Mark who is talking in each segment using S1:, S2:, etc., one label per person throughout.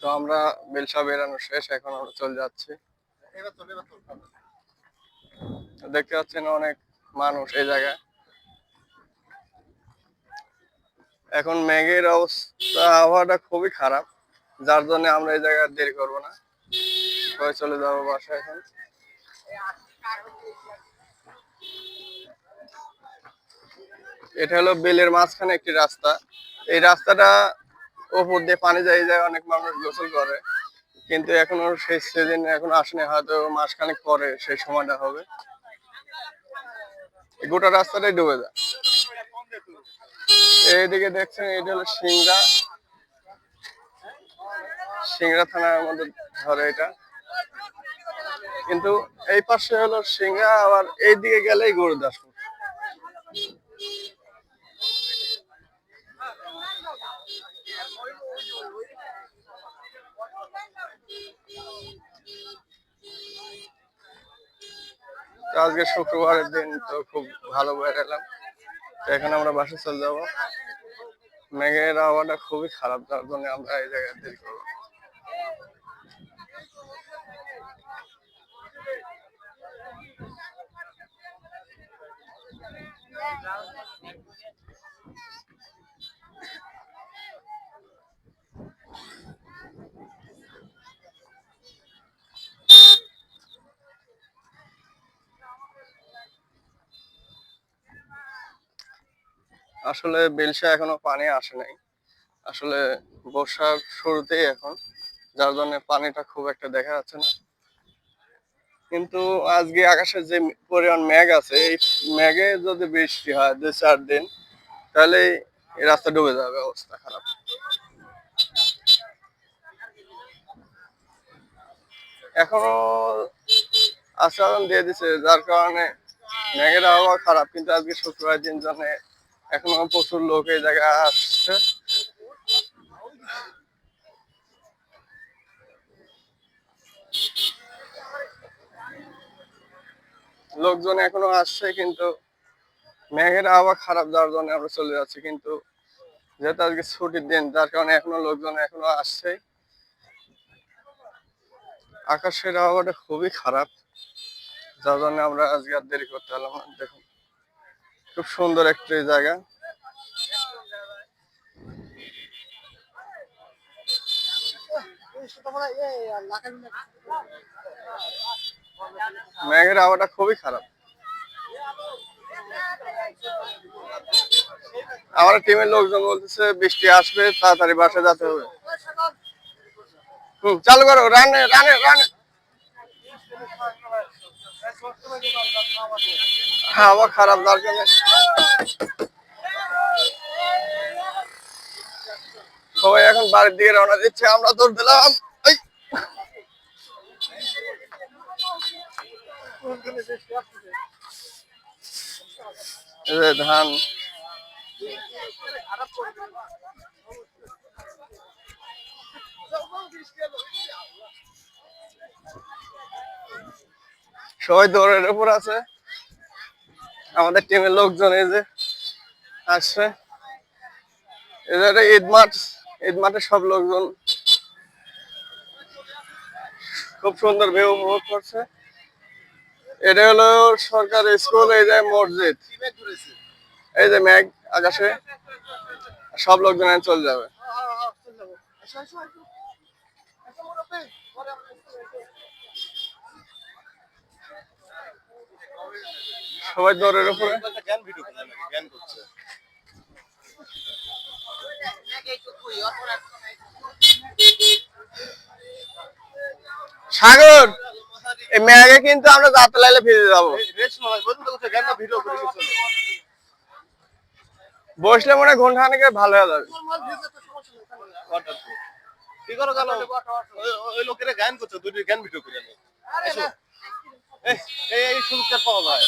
S1: তো আমরা বেলসা বেরানো শেষ, এখন আমরা চলে যাচ্ছি। দেখতে পাচ্ছেন অনেক মানুষ এই জায়গায়। এখন মেঘের অবস্থা, আবহাওয়াটা খুবই খারাপ, যার জন্য আমরা এই জায়গায় দেরি করব না, সবাই চলে যাবো বাসায় এখন। এটা হলো বিলের মাঝখানে একটি রাস্তা। এই রাস্তাটা উপর দিয়ে পানি যায় যায়, অনেক মানুষ গোসল করে, কিন্তু এখনো সেই সিজন এখন আসেনি, হয়তো মাসখানেক পরে সেই সময়টা হবে। গোটা রাস্তাটাই ডুবে যায়। এইদিকে দেখছেন, এটা হলো সিংড়া থানার মধ্যে ধরে এটা, কিন্তু এই পাশে হলো সিংড়া, আবার এইদিকে গেলেই গুরুদাসপুর। আজকে শুক্রবারের দিন, তো খুব ভালো বেড়ালাম। তো এখন আমরা বাসায় চলে যাবো। মেঘের আবহাওয়াটা খুবই খারাপ, যার জন্য আমরা এই জায়গায় দেরি করবো। আসলে বেলসা এখনো পানি আসে নাই, আসলে বর্ষার শুরুতেই এখন, যার জন্য পানিটা খুব একটা দেখা যাচ্ছে না। কিন্তু আজকে আকাশে যে পরিমাণ মেঘ আছে, এই মেঘে যদি বৃষ্টি হয় 2-4 দিন, তাহলে এই রাস্তা ডুবে যাবে, অবস্থা খারাপ। এখনো আচরণ দিয়ে দিছে, যার কারণে মেঘের আবহাওয়া খারাপ, কিন্তু আজকে শুক্রবার দিন জন্য এখনো প্রচুর লোক এই জায়গায় আসছে। লোকজন এখনো আসছে, কিন্তু মেঘের আবহাওয়া খারাপ, যার জন্য আমরা চলে যাচ্ছি। কিন্তু যেহেতু আজকে ছুটির দিন, যার কারণে এখনো লোকজন এখনো আসছে। আকাশের আবহাওয়াটা খুবই খারাপ, যার জন্য আমরা আজকে আর দেরি করতে পারলাম না। দেখুন, খুব সুন্দর একটি জায়গা। মেঘের আবহাওয়াটা খুবই খারাপ। আমার টিমের লোকজন বলতেছে বৃষ্টি আসবে, তাড়াতাড়ি বাসায় যেতে হবে। চালু করো, রানে রানে রানে। হাওয়া খারাপ, যার কারণে সবাই এখন বাড়ির দিকে রওনা দিচ্ছে, আমরা দৌড় দিলাম। ধান সবাই দৌড়ের উপর আছে। আমাদের টিমের লোকজন এই যে আসছে, ঈদ মাঠ, ঈদ মাঠে সব লোকজন খুব সুন্দর ভিউ উপভোগ করছে। এটা হলো সরকারি স্কুল, এই যে মসজিদ, এই যে মেঘ আকাশে, সব লোকজন চলে যাবে। সবাই দৌড়ের উপরে। সাগর, এই মেঘে কিন্তু আমরা যাতে লাইলে ফিরে যাবো, বসলে মনে হয় ঘন্টা খানেক ভালো হয়ে যাবে। কি করো গেল, ওই লোকেরা গান করছে, দুটি গান ভিডিও করে নেই। এই সুযোগটা পাওয়া যায়।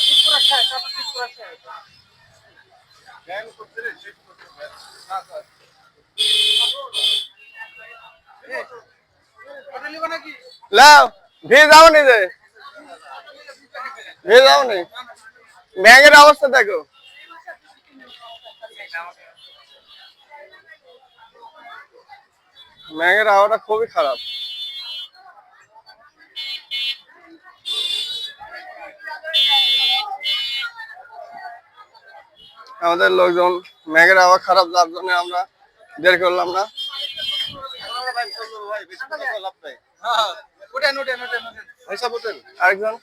S1: লাও ভিড় যাও নি, যে ভিড় যাও নি, ব্যাঙের অবস্থা দেখো। মেঘের আবহাওয়াটা খুবই খারাপ। আমাদের লোকজন মেঘের আবহাওয়া খারাপ, যার জন্য আমরা বের করলাম না। আরেকজন,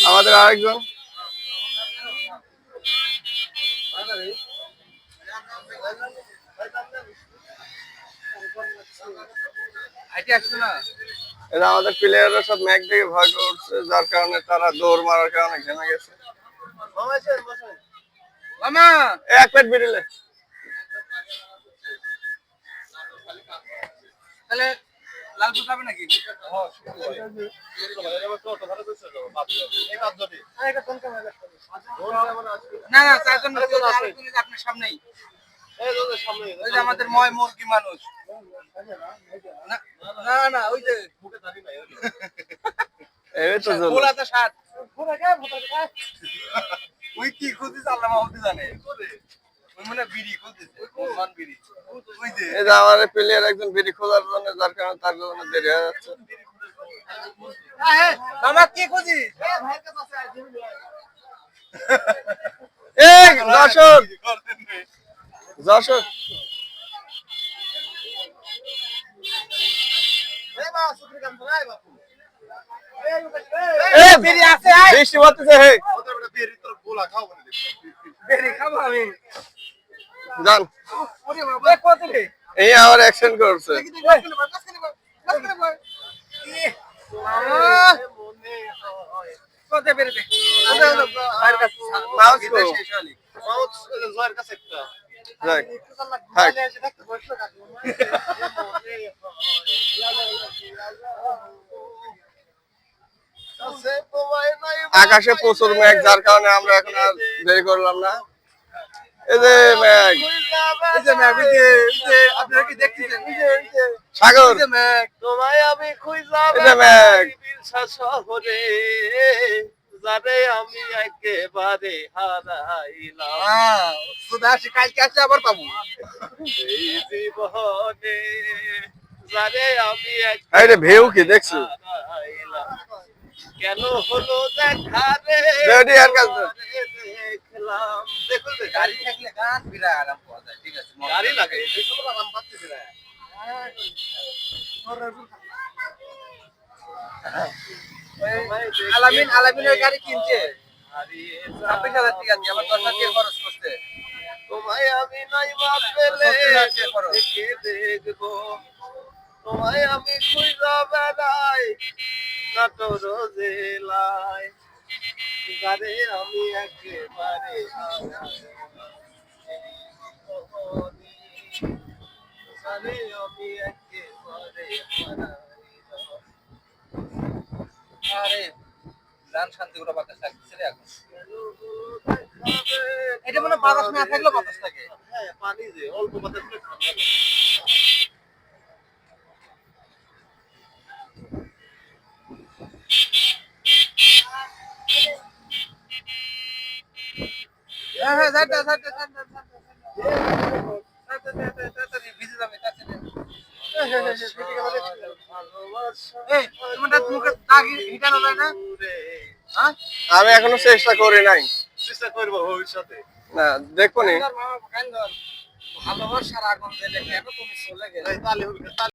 S1: আমাদের আরেকজন এটা আমাদের প্লেয়াররা সব ম্যাচ দেখে ভয় করছে, যার কারণে তারা দৌড় মারার কারণে ঘেমে গেছে। এক প্লেট বেরিয়ে
S2: তাহলে লালপুর যাবে নাকি? না না, চারজন আপনার সামনেই আমাদের ময় মুরগি মানুষ। না না, ওই যে ওই কি খুঁজিস আল্লাহ মাহমুদ জানে।
S1: আমাদের প্লেয়ার একজন বিড়ি খোঁজার জন্য, যার কারণে তার জন্য দেরি হয়ে যাচ্ছে।
S2: কি খুঁজিস?
S1: দর্শক দর্শক বৃষ্টি পড়তেছে, হে জান এই আবার অ্যাকশন করছে। আকাশে প্রচুর মেঘ, যার কারণে আমরা এখন আর দেরি করলাম না। এই যে মেঘ,
S2: আপনারা কি দেখতেছেন?
S1: সাগর
S2: তোমায় আমি
S1: মেঘ
S2: শহরে যারে আমি একেবারে হারাইলাম, কালকে আসলে আবার পাবো এই জীবনে যারে আমি
S1: আরে ভেউ কি দেখছো?
S2: কেন হলো দেখা রে দেখলাম। দেখুন গাড়ি থাকলে গান বিরাট আরাম পাওয়া যায়। ঠিক আছে, গাড়ি লাগে আরাম পাচ্ছি বিরাট। আলামিনের গাড়ি কিনছে 26,000 টাকা দিয়ে, আমার 10,000 টাকা খরচ করছে। তোমায় আমি নাই বাপ পেলে দেখবো, তোমায় আমি খুঁজা বেড়াই নাটোর জেলায়, যারে আমি একেবারে যারে আমি একেবারে আরে গান শান্তি করে বাতাস লাগছে রে এখন। এটা মনে বাতাস না থাকলেও বাতাস লাগে। হ্যাঁ, পানি যে অল্প বাতাস ঠান্ডা। হ্যাঁ, ভিজে যাবে।
S1: আমি এখনো চেষ্টা করি নাই,
S2: চেষ্টা করবো ভবিষ্যতে।
S1: না দেখবো নি।
S2: ভালোবাসার আগুন জ্বেলে কেন তুমি চলে গেলে?